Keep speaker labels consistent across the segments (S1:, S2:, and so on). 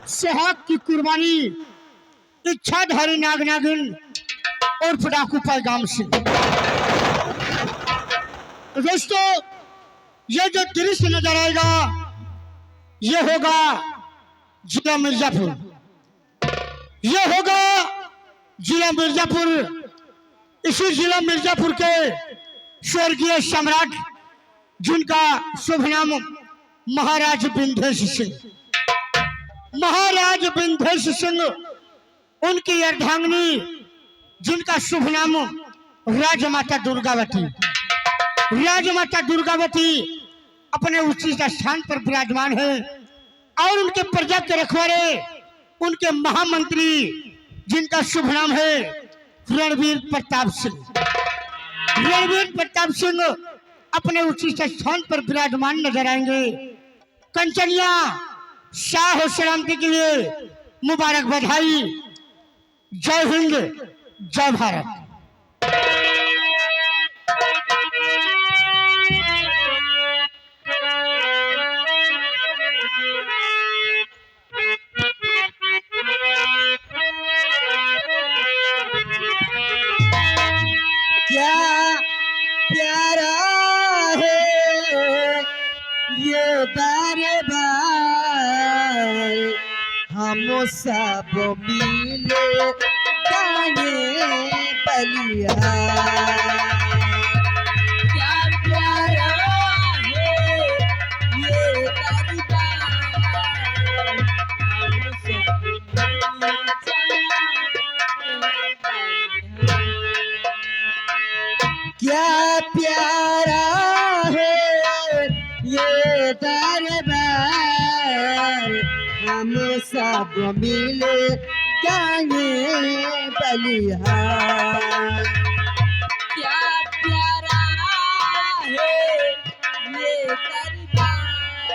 S1: सुहाग की कुर्बानी इच्छाधारी नाग नागिन और पटाखू पैगाम सिंह। दोस्तों, ये जो दृश्य नजर आएगा ये होगा जिला मिर्जापुर। ये होगा जिला मिर्जापुर। इसी जिला मिर्जापुर के स्वर्गीय सम्राट जिनका शुभ नाम महाराज विंध्येश सिंह, महाराज विंध्येश सिंह, उनकी अर्धांगिनी जिनका शुभ नाम राजमाता दुर्गावती। राजमाता दुर्गावती अपने उचित स्थान पर विराजमान है और उनके प्रजा के रखवाले, उनके महामंत्री जिनका शुभ नाम है रणवीर प्रताप सिंह। रणवीर प्रताप सिंह अपने उचित स्थान पर विराजमान नजर आएंगे। कंचनिया शाह सलामती के लिए मुबारक बधाई। जय हिंद, जय भारत।
S2: क्या प्यारा है ये दरबार, हम सब मिले गाने बलिया। क्या प्यारा है ये दरबार, हम सब क्या प्यारा है ये दरबार, हम सब मिले गाने बलिहार। क्या प्यारा है ये दरबार,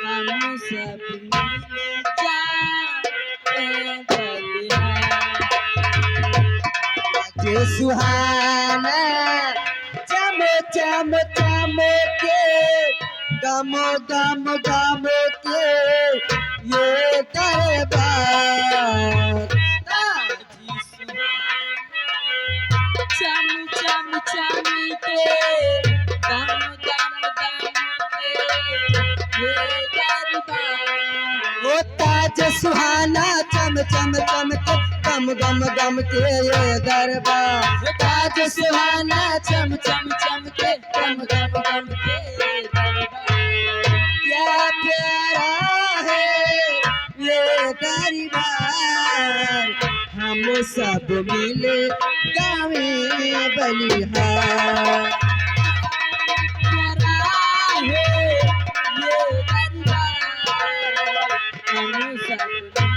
S2: हम सब मिले गाने बलिहार। जे सुहाना चम चम चम के, गम गम गम के ये दरबार। जी सुहाना चम चम चम के, गम गम गम के ये दरबार। ओ ताज सुहाना चम चम चम के, गम गम गम के ये दरबार। ताज सुहाना चम चम चम के, गम गम गम के ये दरबार। क्या प्यारा है ये दरबार, हम सब मिले गावे बलिहार। प्यारा है ये दरबार, हम सब मिले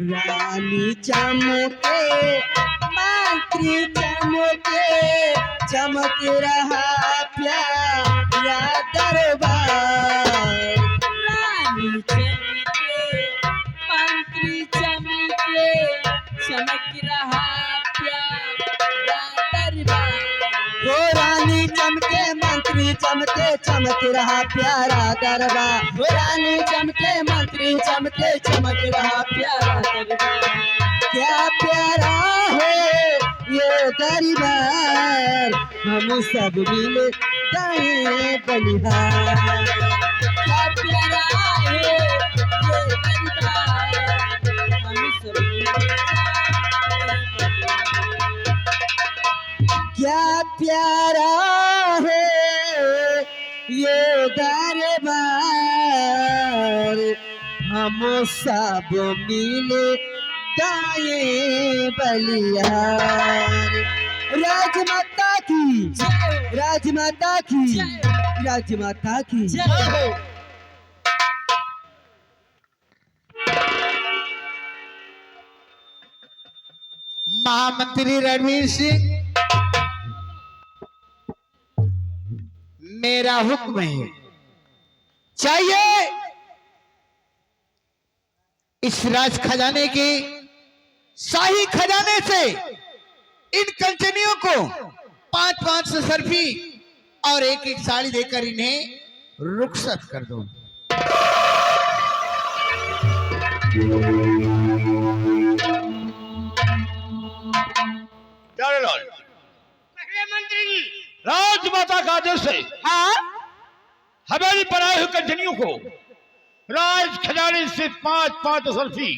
S2: रानी चमके मंत्री चमके, चमक रहा प्यारा दरबार। रानी चमके मंत्री चमके, चमक रहा प्यारा दरबार। हो रानी चमके मंत्री चमके, चमक रहा प्यारा दरबार। हो रानी चमके मंत्री चमके, चमक रहा प्यारा दरबार। क्या प्यारा है ये दरबार, हम सब मिले गाए बलिहार। क्या प्यारा है ये दरबार, हम सब मिले क्या प्यारा है ये दरबार, हम सब मिले गाए बलिहार। राजमाता की, राजमाता की, राजमाता की।
S3: महामंत्री रणवीर सिंह, मेरा हुक्म है, चाहिए इस राज खजाने के शाही खजाने से इन कंचनियों को 5-5 सरफी और एक एक साड़ी देकर इन्हें रुखसत कर दो।
S4: प्यारेलाल,
S1: पहले मंत्री जी।
S4: राजमाता का आदेश है
S1: हाँ
S4: हवेली पर आए हुए कंजनियों को राज खजाने से 5-5 असल्फी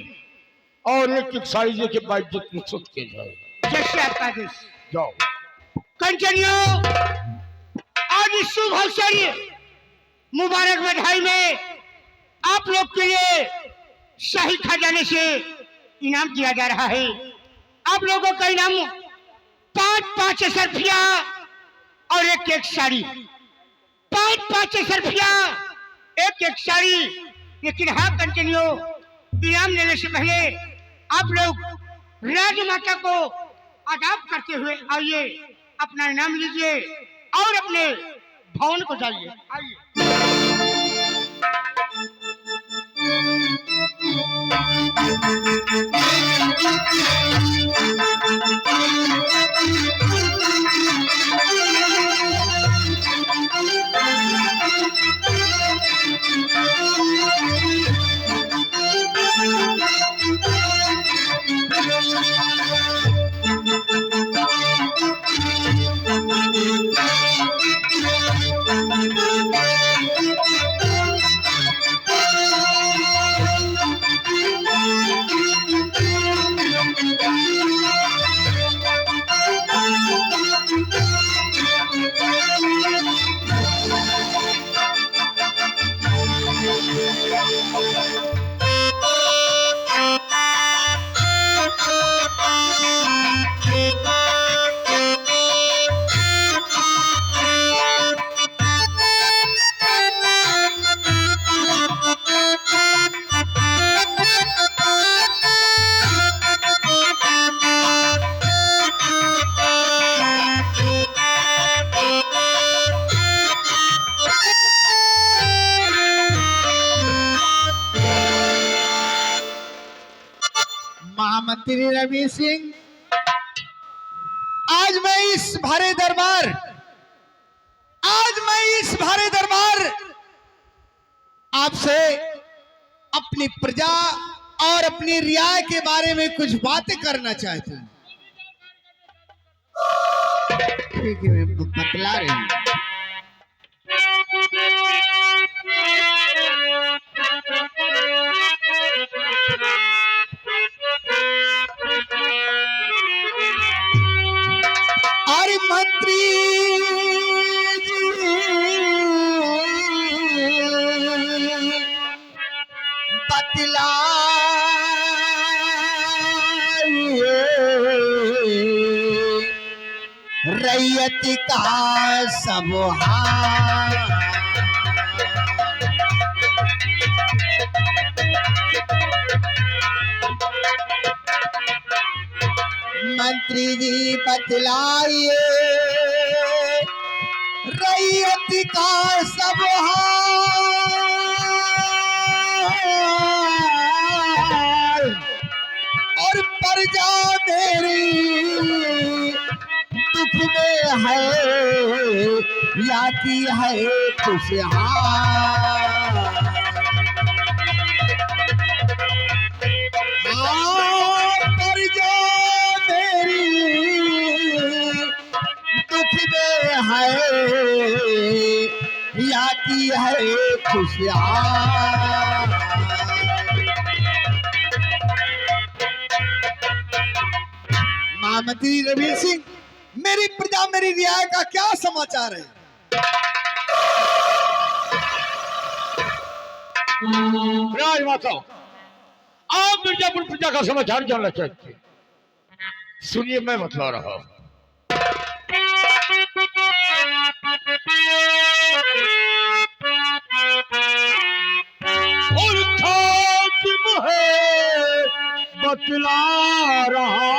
S4: और एक साड़ी के बावजूद रुखसत किया जाए।
S1: जैसे आपका आदेश।
S4: जाओ।
S1: कंचनियों, आज इस शुभ अवसर मुबारक बधाई में आप लोग के लिए शाही खजाने से इनाम दिया जा रहा है। आप लोगों का इनाम 5-5 सरफिया और एक साड़ी। 5-5 सरफिया, एक साड़ी। लेकिन हाँ कंटिन्यू, इनाम लेने से पहले आप लोग राजमाता को आदाब करते हुए आइए, अपना इनाम लीजिए और अपने भवन को जाइए। आइए।
S3: महामंत्री रणवीर सिंह, आज मैं इस भारे दरबार आपसे अपनी प्रजा और अपनी रियाय के बारे में कुछ बातें करना चाहता हूं। ठीक है, मैं बतला रही हूं। अरे मंत्री बतला रैयत का सब हाल। मंत्री जी बतलाइए रैयत का सब हाल और प्रजा मेरी दुख में है या की है खुशहाल। प्रजा दुख में है या की है खुशहाल। महामंत्री रणवीर सिंह, मेरी प्रजा मेरी रियाय का क्या समाचार है?
S4: राजमाता, आप मिर्जापुर प्रजा का समाचार जानना चाहते हैं? सुनिए, मैं बतला रहा हूं। और खातिम है बतला रहा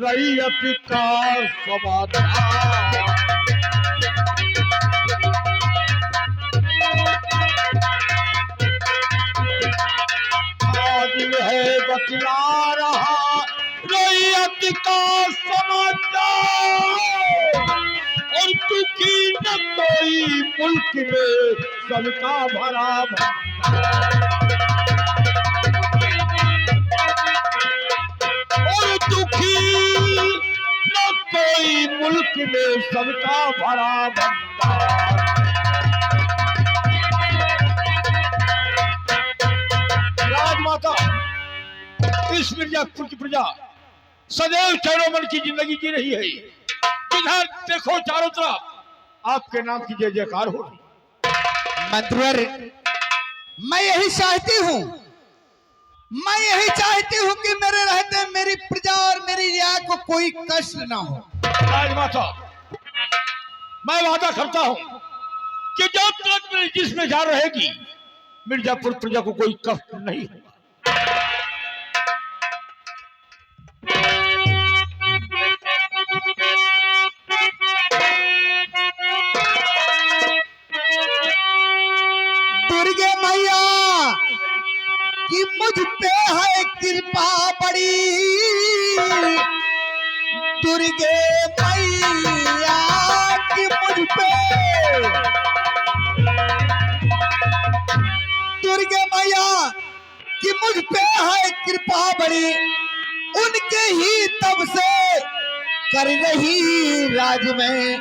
S4: रैयत का समाचार। खातिम है बतला रहा रैयत का समाचार और दुखी न कोई मुल्क में सबका भरा और दुखी न कोई मुल्क में सबका भरा भंडार। राजमाता इस मिर्जापुर की प्रजा सदैव चैरोमन की जिंदगी जी रही है। इधर देखो चारों तरफ आपके नाम की जय जयकार हो रही।
S3: मंत्रवर, मैं यही चाहती हूँ कि मेरे रहते मेरी प्रजा और मेरी रिया को कोई कष्ट ना हो।
S4: राजमाता मैं वादा करता हूँ कि जब तक मेरी जिसमें जान रहेगी मिर्जापुर प्रजा को कोई कष्ट नहीं होगा।
S3: दुर्गे मैया कि मुझ पे है कृपा बड़ी, दुर्गे मैया कि मुझ पे, दुर्गे मैया कि मुझ पे है कृपा बड़ी, उनके ही तब से कर रही राज में,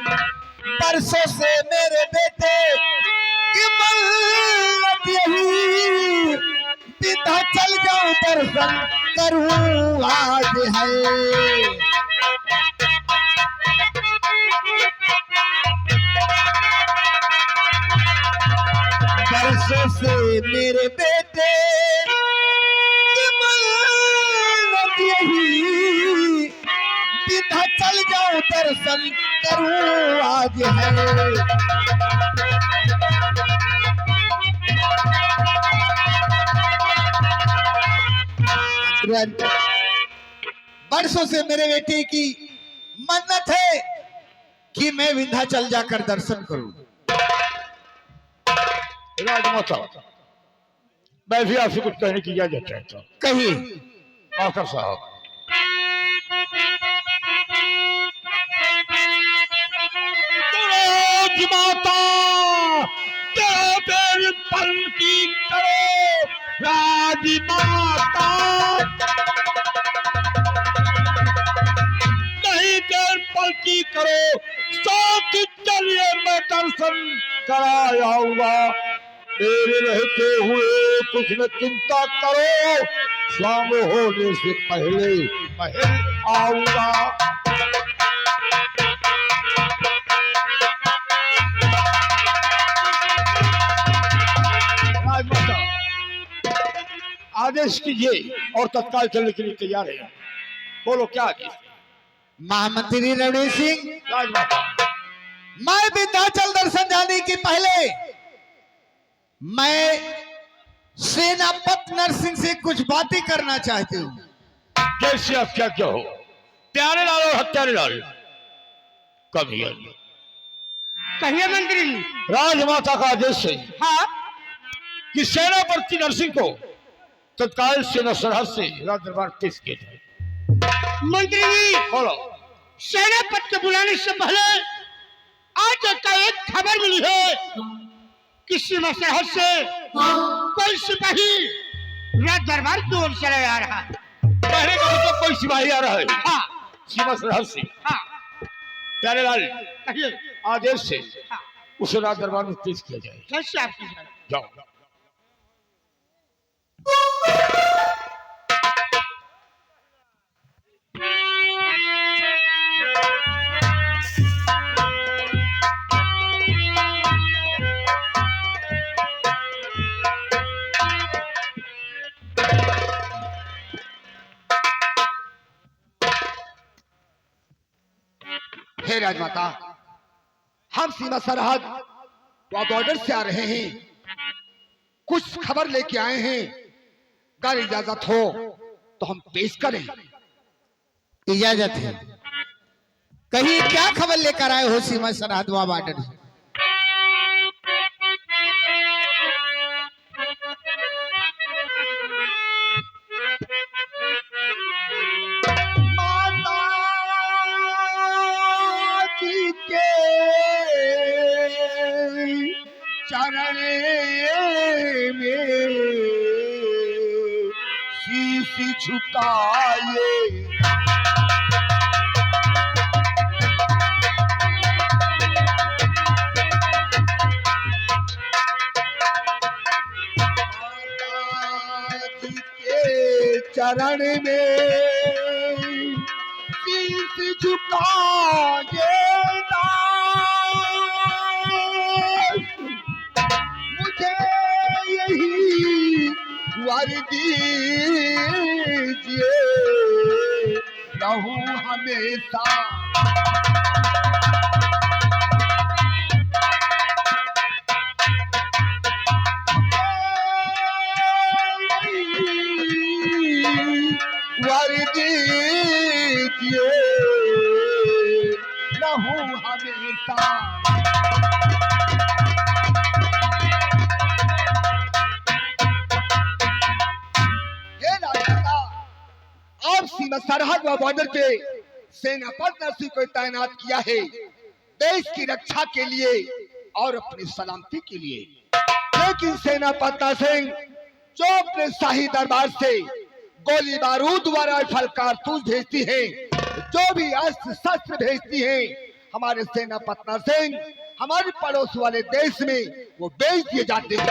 S3: बरसों से मेरे बेटे कि मन्नत यही सीधा चल जाऊं दर्शन करूं आज है। बरसों से मेरे बेटे की मन्नत यही सीधा चल जाऊं दर्शन करूं आज है। बरसों से मेरे बेटे की मन्नत है कि मैं विंध्याचल जाकर दर्शन करूं।
S4: राजमाता मैं भी आपसे कुछ कहने की इजाजत चाहता हूँ।
S3: कहिए।
S4: आकर साहब राजमाता तेरे पल की करो राजमाता, नहीं देर पल की करो साथ चलिए मैं दर्शन कराया आऊंगा। मेरे रहते हुए कुछ न चिंता करो, शाम होने से पहले महल आऊंगा। राजमाता आदेश कीजिए और तत्काल चलने के लिए तैयार है। बोलो क्या आदेश?
S3: महामंत्री रणवीर सिंह,
S4: राजमाता
S3: मैं विंध्याचल दर्शन जाने के पहले मैं सेनापति नरसिंह से कुछ बातें करना चाहती हूँ।
S4: कैसे आप क्या क्या हो? प्यारे लाल और हत्यारे लाल कभी
S1: कहिए मंत्री।
S4: राजमाता का आदेश है
S1: हाँ
S4: कि सेनापति नरसिंह को तत्काल सेना सरहद से राज दरबार पेश किया जाए।
S1: मंत्री जी,
S4: बोलो।
S1: सेनापति को बुलाने से पहले आज का एक खबर मिली है कि सीमा सरहद से कोई सिपाही राज दरबार की ओर चला आ रहा है।
S4: कहने का मतलब कोई सिपाही आ रहा है?
S1: हाँ
S4: सीमा सरहद से।
S1: हाँ
S4: प्यारे लाल
S1: कहिए।
S4: आदेश से
S1: हाँ
S4: उसे राज दरबार में पेश किया जाए।
S1: कैसे आपकी जान?
S4: जाओ।
S3: हे राजमाता, हम सीमा सरहद व बॉर्डर से आ रहे हैं, कुछ खबर लेके आए हैं। अगर इजाजत हो तो हम पेश करें। इजाजत है। कहीं क्या खबर लेकर आए हो सीमा सरहद व बॉर्डर से? चरण में शीश झुकाए। चरण में शीश झुकाए मुझे यही वर दीजिए रहूं हमेशा। वर दीजिए रहूं हमेशा। हे राजा, आप सीमा सरहद व बॉर्डर पे सेना पर नरसिंह को तैनात किया है देश की रक्षा के लिए और अपनी सलामती के लिए। लेकिन सेना पत्ता सिंह जो अपने शाही दरबार से गोली बारूद व राइफल कारतूस भेजती है, जो भी अस्त्र शस्त्र भेजती है, हमारे सेना पत्ता सिंह हमारे पड़ोस वाले देश में वो बेच दिए जाते हैं।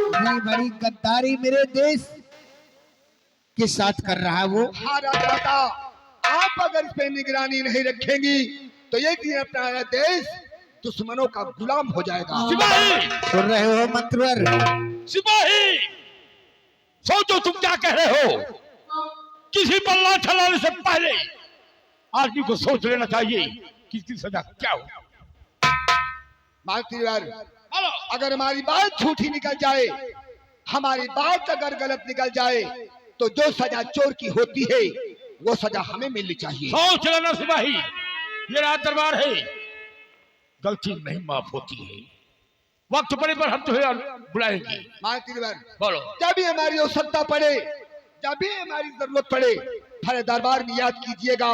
S2: इतनी बड़ी गद्दारी मेरे देश के साथ कर रहा है वो।
S3: हाँ राजा, आप अगर इस पे निगरानी नहीं रखेंगी तो ये दिन अपना देश दुश्मनों का गुलाम हो जाएगा।
S4: सिपाही,
S2: सुन रहे हो मंत्रवर?
S4: सिपाही, सोचो तुम क्या कह रहे हो। किसी पर लाठ चलाने से पहले आदमी को सोच लेना चाहिए कि इसकी सजा क्या हो।
S3: मालतीवर, अगर हमारी बात झूठी निकल जाए, हमारी बात अगर गलत निकल जाए तो जो सजा चोर की होती है वो सजा हमें मिलनी चाहिए।
S4: सोच लेना सिपाही, ये राज दरबार है, गलती नहीं माफ होती है। वक्त पड़े पर हम तुम्हें बुलाएंगे।
S3: मालतीवर,
S4: बोलो।
S3: जब भी हमारी आवश्यकता पड़े, जब भी हमारी जरूरत पड़े, हर दरबार में याद कीजिएगा,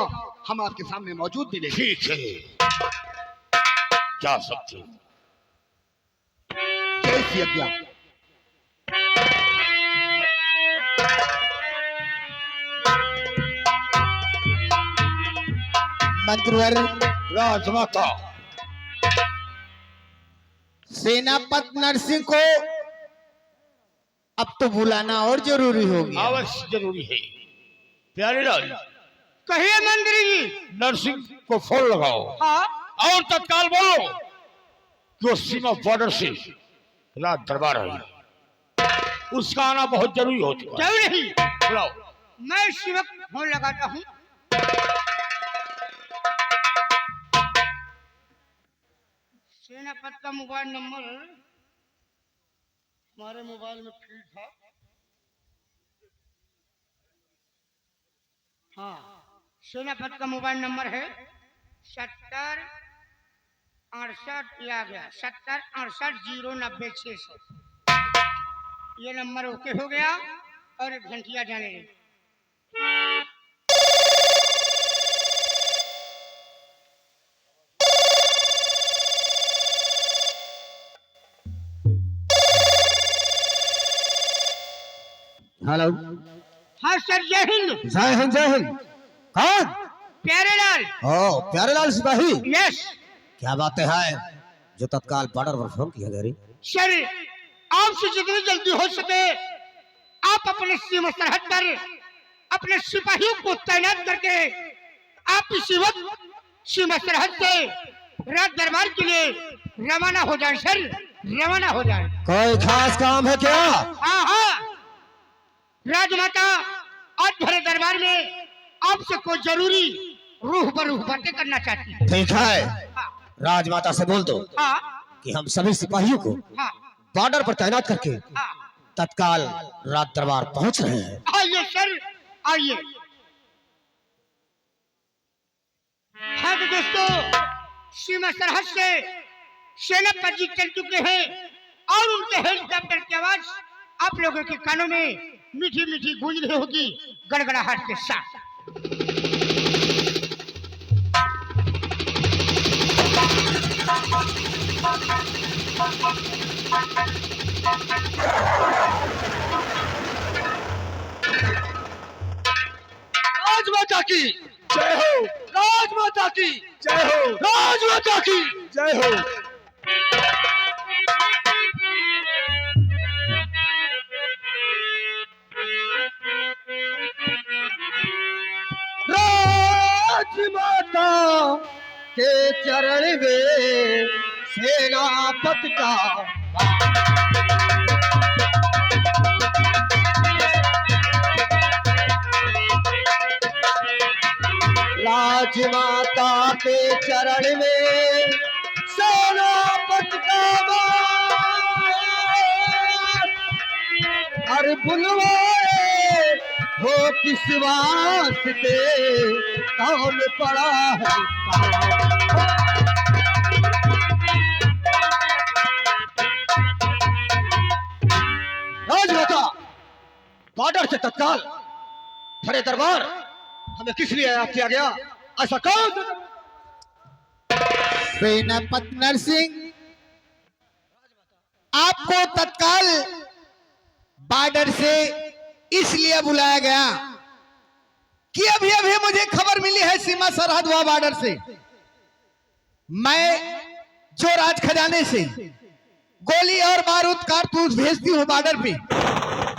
S3: हम आपके सामने मौजूद मिलेंगे।
S4: ठीक है, जा सकते हो।
S3: कैसी आज्ञा।
S2: मंत्रवर,
S4: राजमाता,
S2: सेनापत नरसिंह को अब तो बुलाना और जरूरी हो गया।
S4: अवश्य जरूरी है। प्यारे लाल,
S1: कहिए मंत्री जी।
S4: नरसिंह को फोन लगाओ
S1: हाँ,
S4: और तत्काल बोलो कि वो सीमा बॉर्डर से राज दरबार आई, उसका आना बहुत जरूरी हो चुका है।
S1: क्यों नहीं,
S4: बुलाओ।
S1: मैं इसी वक्त फोन लगाता हूँ। सेनापत का मोबाइल नंबर हमारे मोबाइल में फीड था। हाँ, सेनापत का मोबाइल नंबर है 7068 आ गया 7068090600। ये नंबर ओके हो गया और एक घंटिया जाने लगी।
S2: हेलो।
S1: हाँ सर, जय हिंद।
S2: जय हिंद, जय हिंद। कौन?
S1: प्यारे लाल।
S2: ओ प्यारेलाल सिपाही,
S1: यस
S2: क्या बातें हैं जो तत्काल बॉर्डर पर फोन किया गया?
S1: सर, आपसे जितनी जल्दी हो सके आप अपने सीमा सरहद पर अपने सिपाहियों को तैनात करके आप इसी वक्त सीमा सरहद से राज दरबार के लिए रवाना हो जाए। सर, रवाना हो जाए।
S2: कोई खास काम है क्या?
S1: हाँ हाँ, राजमाता आज भरे दरबार में आपसे कोई जरूरी रूह पर रूह बातें करना चाहती है।
S2: ठीक है,
S1: हाँ
S2: राजमाता से बोल दो
S1: हाँ
S2: कि हम सभी सिपाहियों को
S1: हाँ
S2: बॉर्डर पर तैनात करके
S1: हाँ।
S2: तत्काल राज दरबार पहुंच रहे हैं।
S1: आइए सर, आइए। हाँ तो दोस्तों, सीमा सरहद से सेनापति जी चल चुके हैं और उनके हेलीकॉप्टर की आवाज आप लोगों के कानों में मीठी मीठी गूंज रही होगी गड़गड़ाहट के साथ।
S3: राजमाता की
S4: जय हो,
S3: राजमाता की
S4: जय हो,
S3: राजमाता की
S4: जय हो।
S3: राजमाता के चरण में सेनापति का राजमाता के चरण में सेनापति का हर बुलवाए हो किस वास्ते कौन पड़ा है राजमाता बॉर्डर से तत्काल भरे दरबार हमें किस लिए याद किया गया ऐसा कौन
S2: सेनापति नरसिंह, आपको तत्काल बॉर्डर से इसलिए बुलाया गया कि अभी अभी मुझे खबर मिली है सीमा सरहद हुआ बॉर्डर से। मैं जो राज खजाने से गोली और बारूद कारतूस भेजती हूँ बॉर्डर पे,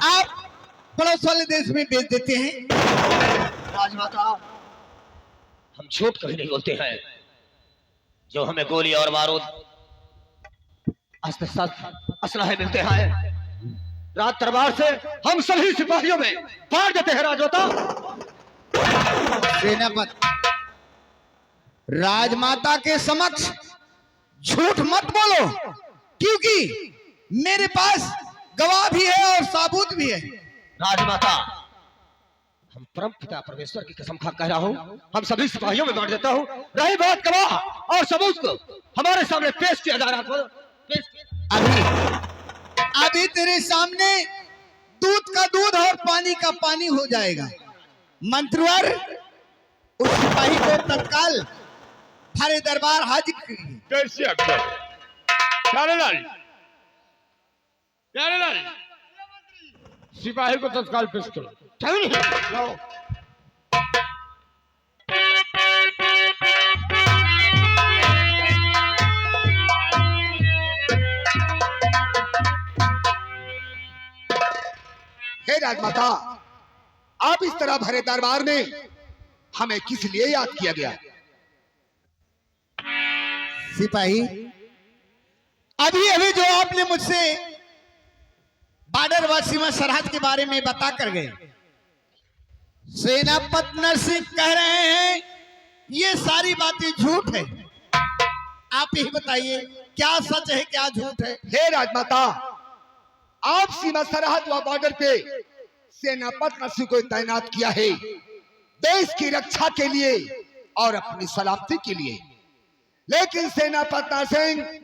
S2: आप पड़ोस वाले देश में भेज देते हैं।
S3: राजमाता हम झूठ कभी नहीं बोलते हैं। जो हमें गोली और बारूद अस्त्र शस्त्र असलहे मिलते हैं रात दरबार से हम सभी सिपाहियों में बांट देते हैं। राजमाता
S2: सेनापति, राजमाता के समक्ष झूठ मत बोलो, क्योंकि मेरे पास गवाह भी है और सबूत भी है।
S3: राजमाता हम परम पिता परमेश्वर की कसम खा कह रहा हूँ, हम सभी सिपाहियों में बांट देता हूँ। रही बात गवाह और सबूत को हमारे सामने पेश किया जा रहा था।
S2: अभी तेरे सामने दूध का दूध और पानी का पानी हो जाएगा। मंत्रवर, उस सिपाही को तत्काल थारे दरबार हाजिर करिए।
S4: कैसे अक्सर प्यारेलाल, प्यारेलाल, सिपाही को तत्काल पेश करो। लाओ।
S3: हे राजमाता, आप इस तरह भरे दरबार में हमें किस लिए याद किया गया?
S2: सिपाही, अभी अभी जो आपने मुझसे बॉर्डर व सीमा सरहद के बारे में बता कर गए, सेनापति नरसिंह कह रहे हैं ये सारी बातें झूठ है। आप ही बताइए, क्या सच है क्या झूठ है?
S3: हे राजमाता, आप सीमा सरहद व बॉर्डर पे सेनापति नरसिंह को तैनात किया है देश की रक्षा के लिए और अपनी सलामती के लिए, लेकिन सेनापति नरसिंह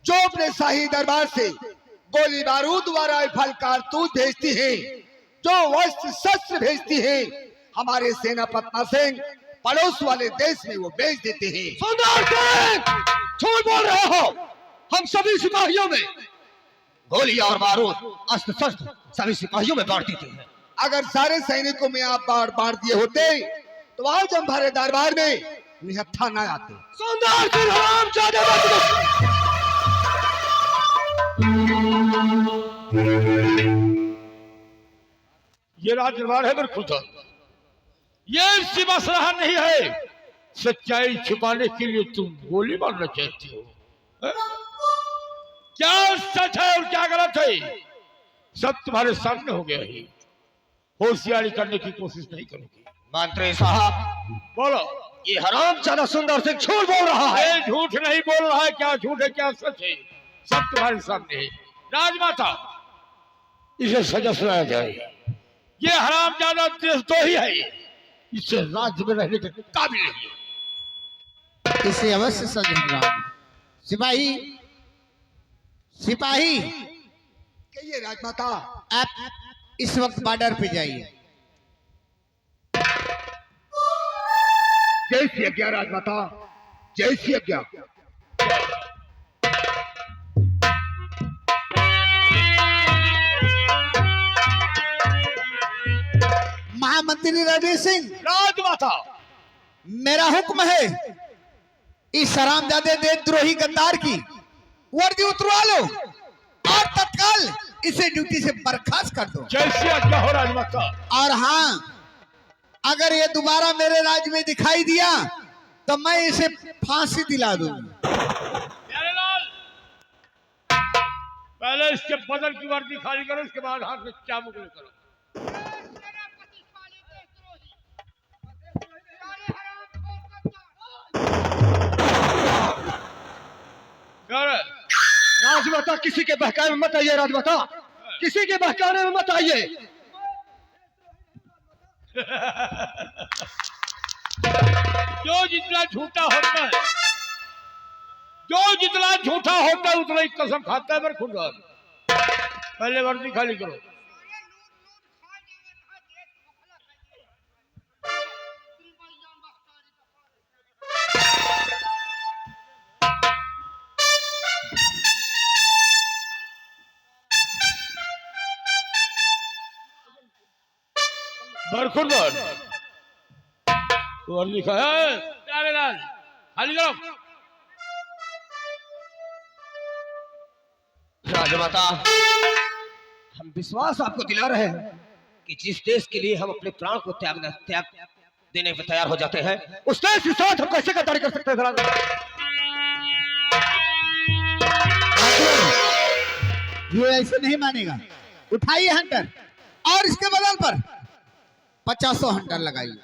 S3: जो अपने शाही दरबार से गोली बारूद व राइफल कारतूस भेजती है, जो वस्त्र शस्त्र भेजती है, हमारे सेनापति नरसिंह पड़ोस वाले देश में वो भेज देते हैं। सुंदर सिंह, झूठ बोल रहे हो। हम सभी सिपाहियों में गोली और बारूद अस्त्र शस्त्र सभी सिपाहियों में बांट देते हैं। अगर सारे सैनिकों में आप बांट दिए होते तो आज हम भरे दरबार में निहत्था न आते। सुंदर सिंह हरामजादे,
S4: ये राज दरबार है मेरे खुदा, ये सीमा सरहद नहीं है। सच्चाई छुपाने के लिए तुम गोली मारना चाहती हो? है? क्या सच है और क्या गलत है, सब तुम्हारे सामने हो गया है। होशियारी करने की कोशिश नहीं करोगे।
S3: मंत्री साहब
S4: बोलो।
S3: ये हरामजादा सुंदर सिंह झूठ बोल रहा है।
S4: ये झूठ नहीं बोल रहा है, क्या झूठ है क्या सच है, सब तुम्हारे सामने है। राजमाता, इसे सजा सुनाया जाए। ये हरामजादा देशद्रोही है, इसे राज्य में रहने के काबिल नहीं है।
S2: इसे अवश्य सजा। सिपाही, सिपाही,
S3: कहिए राजमाता।
S2: आप इस वक्त बॉर्डर पे जाइए।
S3: जय श्री आज्ञा राजमाता, जय श्री आज्ञा।
S2: मंत्री रणवीर सिंह,
S4: राजमाता
S2: मेरा हुक्म है इस हरामजादे देशद्रोही गद्दार की वर्दी उतरवा लो और तत्काल इसे ड्यूटी से बर्खास्त कर दो।
S4: जैसी आज्ञा हो राजमाता।
S2: और हाँ, अगर ये दोबारा मेरे राज्य में दिखाई दिया तो मैं इसे फांसी दिला दूंगा।
S4: प्यारेलाल, पहले इसके बदन की वर्दी खाली करो, इसके बाद हाथ में चाबुक करो।
S3: राजमाता किसी के बहकावे में मत आइए, राजमाता किसी के बहकावे में मत आइए।
S4: जो जितना झूठा होता है, जो जितना झूठा होता है उतना ही कसम खाता है। पर खुद पहले वर्दी खाली करो। बरखुरदार वर्दी खाया। प्यारेलाल खाली करो।
S3: राजमाता, हम विश्वास आपको दिला रहे हैं कि जिस देश के लिए हम अपने प्राण को त्याग देने पर तैयार हो जाते हैं, उस देश के साथ हम कैसे गद्दारी कर सकते हैं?
S2: ये ऐसे नहीं मानेगा। उठाइए हंटर और इसके बदल पर 50 हंटर लगाइए।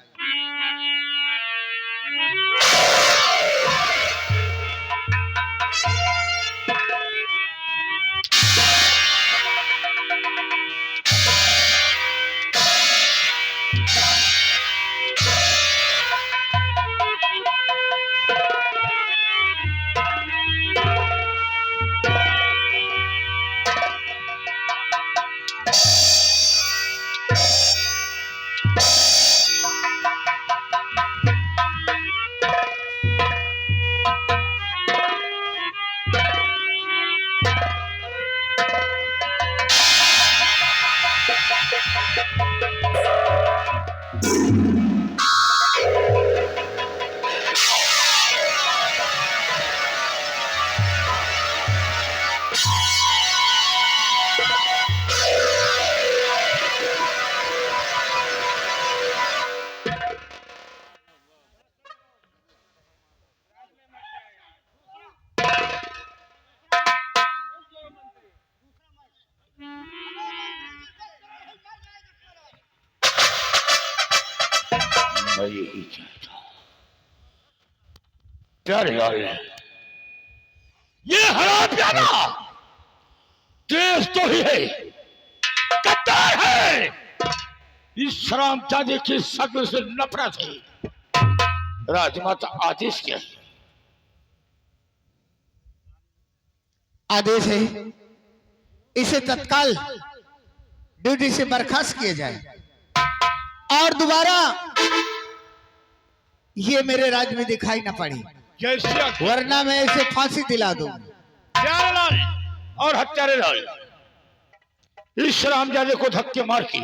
S4: मैं यही चाहता हूं। प्यारेलाल, ये हरामजादा देश तो ही है, गद्दार है। इस हरामजादे की शक्ल से नफरत है। राजमाता आदेश क्या है?
S2: आदेश है इसे तत्काल ड्यूटी से बर्खास्त किया जाए और दोबारा ये मेरे राज्य में दिखाई न पड़ी,
S4: जैसी आज्ञा।
S2: वरना मैं इसे फांसी दिला दूं।
S4: प्यारेलाल और हत्यारेलाल, इस हरामजादे को धक्के मार के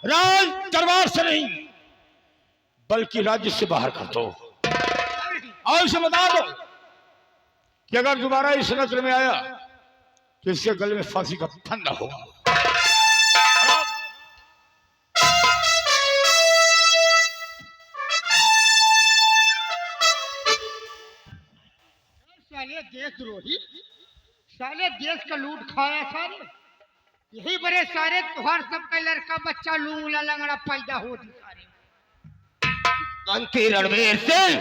S4: राज दरबार से नहीं बल्कि राज्य से बाहर कर दो और इसे बता दो कि अगर दोबारा इस नजर में आया तो इसके गले में फांसी का फंदा होगा।
S1: साले देशद्रोही, साले देश का लूट खाया सारे। यही बड़े सारे तुहार सबका लड़का बच्चा लूंगला लंगड़ा पैदा हो सारे।
S3: मंत्री रणवीर सिंह,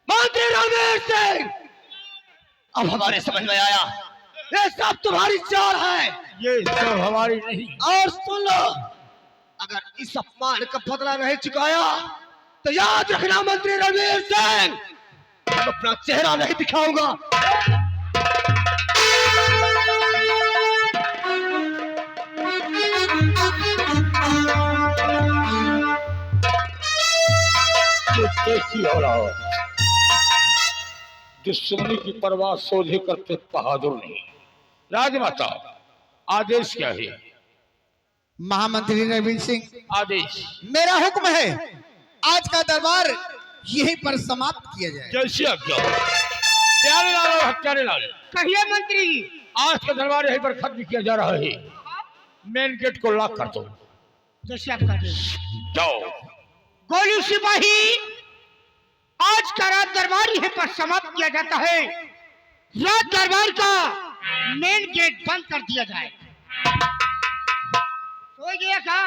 S3: मंत्री रणवीर सिंह, अब हमारे समझ में आया ये सब तुम्हारी चाल है।
S4: ये सब हमारी नहीं।
S3: और सुन लो, अगर इस अपमान का बदला नहीं चुकाया तो याद रखना मंत्री रणवीर सिंह, मैं अपना चेहरा नहीं दिखाऊंगा।
S4: देखी हो रहा हो, दुश्मनी की परवाह सोझे करते बहादुर नहीं। राजमाता आदेश क्या है?
S2: महामंत्री रविंद्र सिंह,
S4: आदेश।
S2: मेरा हुक्म है आज का दरबार यहीं पर समाप्त किया जाए।
S4: जैसी आज्ञा। प्यारे लाल और हत्यारे लाल,
S1: कहिए मंत्री जी।
S4: आज का दरबार यहीं पर खत्म किया जा रहा है। मेन गेट को लॉक कर दो।
S1: जैसे आपका
S4: जाओ।
S1: गोली सिपाही, आज का रात दरबार यहीं पर समाप्त किया जाता है। रात दरबार का मेन गेट बंद कर दिया जाए। हो गया का